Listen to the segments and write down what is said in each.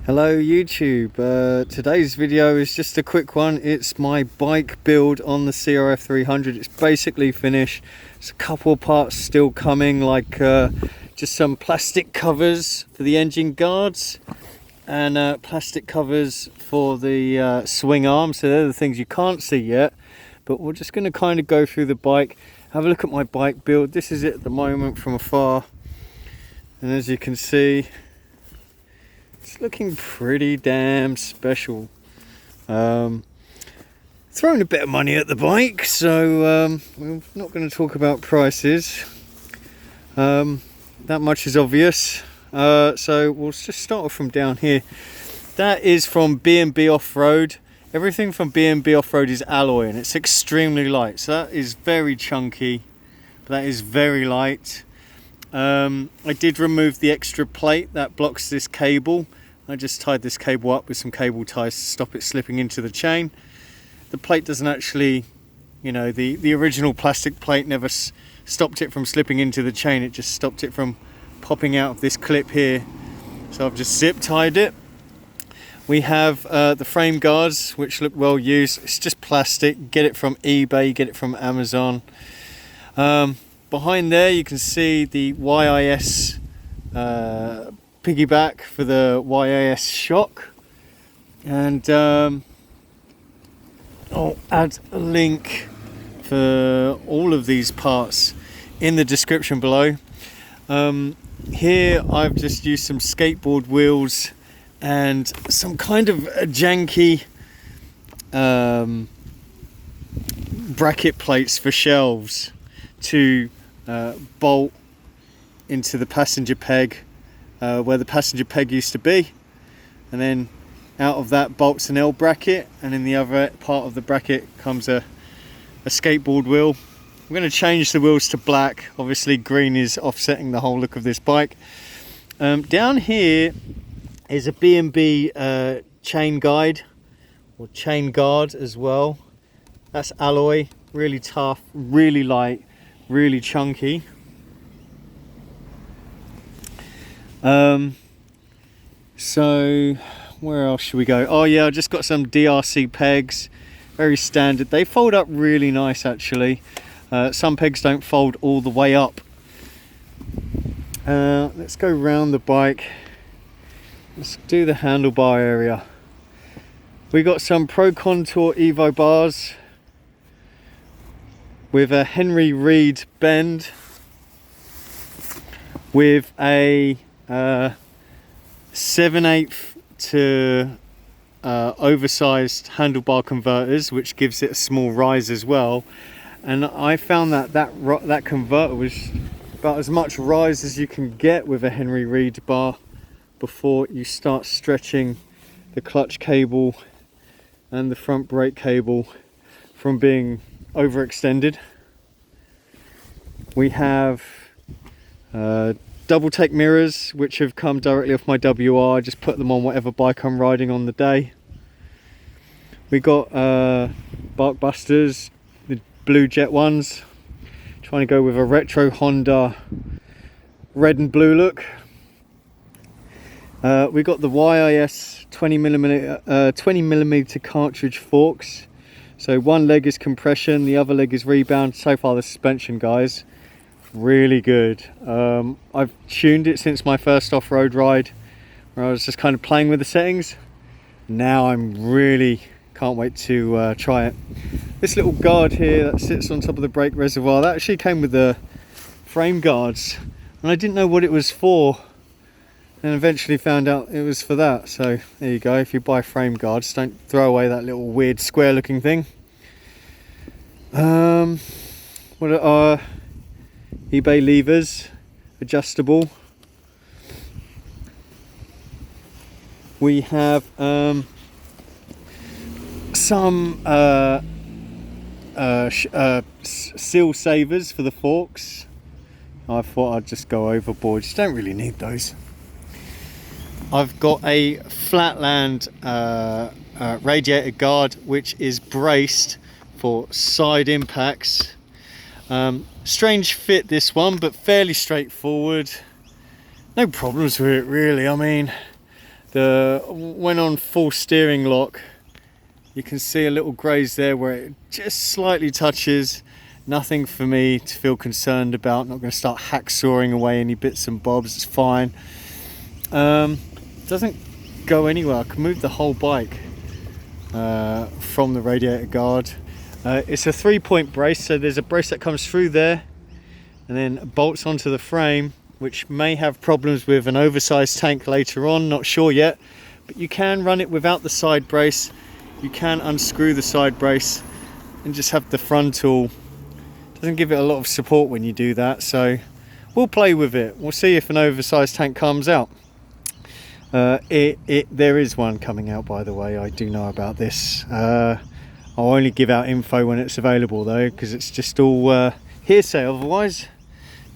Hello YouTube, today's video is just a quick one. It's my bike build on the CRF300. It's basically finished. There's a couple of parts still coming, like just some plastic covers for the engine guards and plastic covers for the swing arm. So they're the things you can't see yet, but we're just going to kind of go through the bike, have a look at my bike build. This is it at the moment from afar, and as you can see, it's looking pretty damn special. Throwing a bit of money at the bike, so we're not going to talk about prices. That much is obvious. So we'll just start off from down here. That is from B&B Offroad. Everything from B&B Offroad is alloy, and it's extremely light. So that is very chunky. That is very light. I did remove the extra plate that blocks this cable. I just tied this cable up with some cable ties to stop it slipping into the chain. The plate doesn't actually, you know, the original plastic plate never stopped it from slipping into the chain. It just stopped it from popping out of this clip here. So I've just zip tied it. We have the frame guards, which look well used. It's just plastic. Get it from eBay, get it from Amazon. Behind there you can see the YIS piggyback for the YIS shock, and I'll add a link for all of these parts in the description below. Here I've just used some skateboard wheels and some kind of a janky bracket plates for shelves to bolt into the passenger peg where the passenger peg used to be, and then out of that bolts an L bracket, and in the other part of the bracket comes a skateboard wheel. I'm going to change the wheels to black. Obviously green is offsetting the whole look of this bike. Down here is a B&B chain guide, or chain guard as well. That's alloy, really tough, really light, really chunky. So where else should we go? Oh yeah, I just got some DRC pegs, very standard. They fold up really nice actually. Some pegs don't fold all the way up. Let's go round the bike. Let's do the handlebar area. We got some Pro Contour Evo bars with a Henry Reed bend, with a 7/8 to oversized handlebar converters, which gives it a small rise as well. And I found that converter was about as much rise as you can get with a Henry Reed bar before you start stretching the clutch cable and the front brake cable from being overextended. We have double take mirrors, which have come directly off my WR. I just put them on whatever bike I'm riding on the day. We got Barkbusters, the blue jet ones. Trying to go with a retro Honda red and blue look. We got the YIS 20mm Cartridge Forks. So one leg is compression, the other leg is rebound. So far the suspension, guys, really good. I've tuned it since my first off-road ride, where I was just kind of playing with the settings. Now I'm really can't wait to try it. This little guard here that sits on top of the brake reservoir, that actually came with the frame guards, and I didn't know what it was for, and eventually found out it was for that. So there you go. If you buy frame guards, don't throw away that little weird square looking thing. What are eBay levers, adjustable. We have some seal savers for the forks. I thought I'd just go overboard. You don't really need those. I've got a Flatland radiator guard, which is braced for side impacts. Strange fit, this one, but fairly straightforward. No problems with it really. I mean, when on full steering lock, you can see a little graze there where it just slightly touches. Nothing for me to feel concerned about. Not going to start hacksawing away any bits and bobs. It's fine. Doesn't go anywhere. I can move the whole bike from the radiator guard. It's a 3-point brace, so there's a brace that comes through there and then bolts onto the frame, which may have problems with an oversized tank later on, not sure yet, but you can run it without the side brace. You can unscrew the side brace and just have the frontal. Doesn't give it a lot of support when you do that, so we'll play with it. We'll see if an oversized tank comes out. There is one coming out, by the way. I do know about this. I'll only give out info when it's available though, because it's just all hearsay otherwise.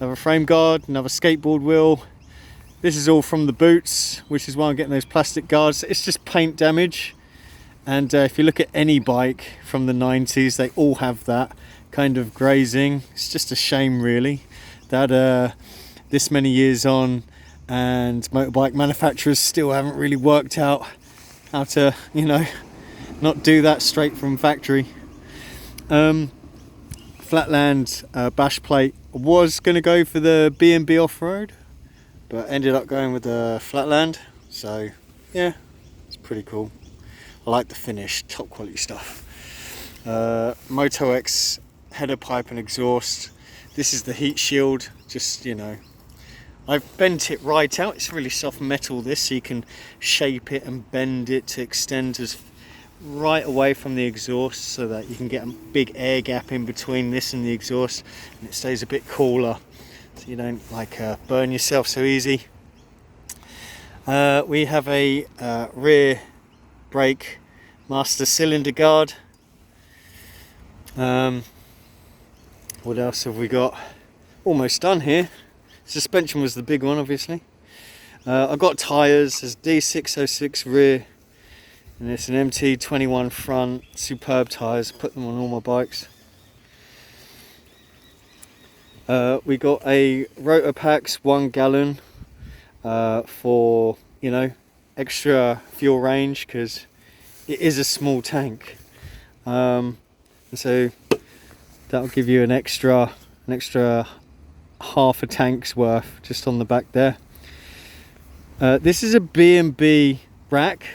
Another frame guard, another skateboard wheel. This is all from the boots, which is why I'm getting those plastic guards. It's just paint damage, and if you look at any bike from the 90s, they all have that kind of grazing. It's just a shame really that this many years on and motorbike manufacturers still haven't really worked out how to, you know, not do that straight from factory. Flatland bash plate. Was going to go for the B&B Offroad, but ended up going with the Flatland. So yeah, it's pretty cool. I like the finish, top quality stuff. MotoX header pipe and exhaust. This is the heat shield. Just, you know, I've bent it right out. It's really soft metal this, so you can shape it and bend it to extend as right away from the exhaust, so that you can get a big air gap in between this and the exhaust, and it stays a bit cooler, so you don't like burn yourself so easy. We have a rear brake master cylinder guard. What else have we got? Almost done here. Suspension was the big one, obviously. I've got tyres. There's D606 Rear, and it's an MT21 Front. Superb tyres. Put them on all my bikes. We got a Rotopax 1 gallon for, you know, extra fuel range, because it is a small tank. So that'll give you an extra half a tank's worth just on the back there. This is a B&B rack,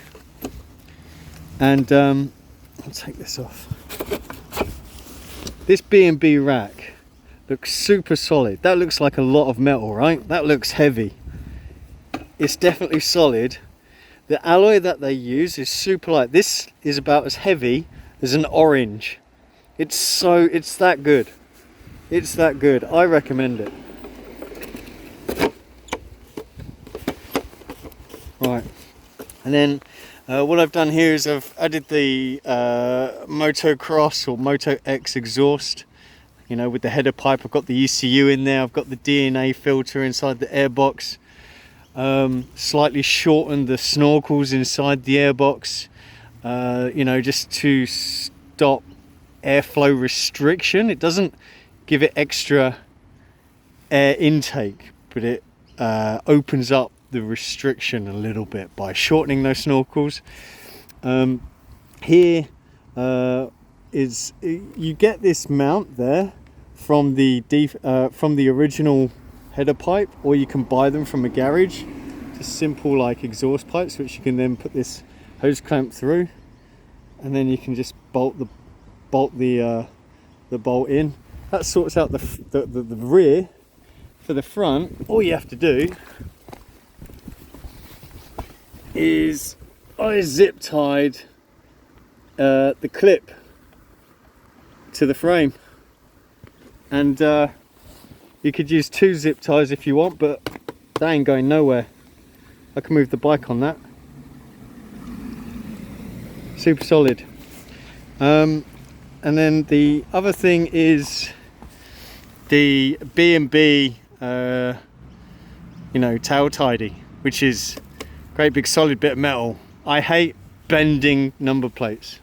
and I'll take this off. This B&B rack looks super solid. That looks like a lot of metal, right? That looks heavy. It's definitely solid. The alloy that they use is super light. This is about as heavy as an orange. It's that good. It's that good. I recommend it. Right, and then what I've done here is I've added the Motocross or MotoX exhaust, you know, with the header pipe. I've got the ECU in there. I've got the DNA filter inside the airbox. Slightly shortened the snorkels inside the airbox, you know, just to stop airflow restriction. It doesn't give it extra air intake, but it opens up the restriction a little bit by shortening those snorkels. Here is, you get this mount there from the original header pipe, or you can buy them from a garage. Just simple like exhaust pipes, which you can then put this hose clamp through, and then you can just bolt the bolt in. That sorts out the rear. For the front, all you have to do is I zip tied the clip to the frame, and you could use 2 zip ties if you want, but that ain't going nowhere. I can move the bike on that. Super solid. And then the other thing is the B&B you know, tail tidy, which is a great big solid bit of metal. I hate bending number plates.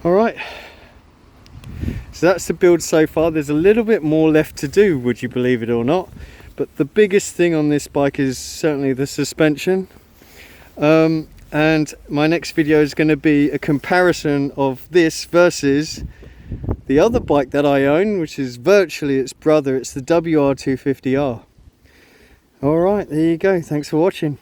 All right, so that's the build so far. There's a little bit more left to do, would you believe it or not, but the biggest thing on this bike is certainly the suspension. And my next video is going to be a comparison of this versus the other bike that I own, which is virtually its brother. It's the WR250R. Alright, there you go. Thanks for watching.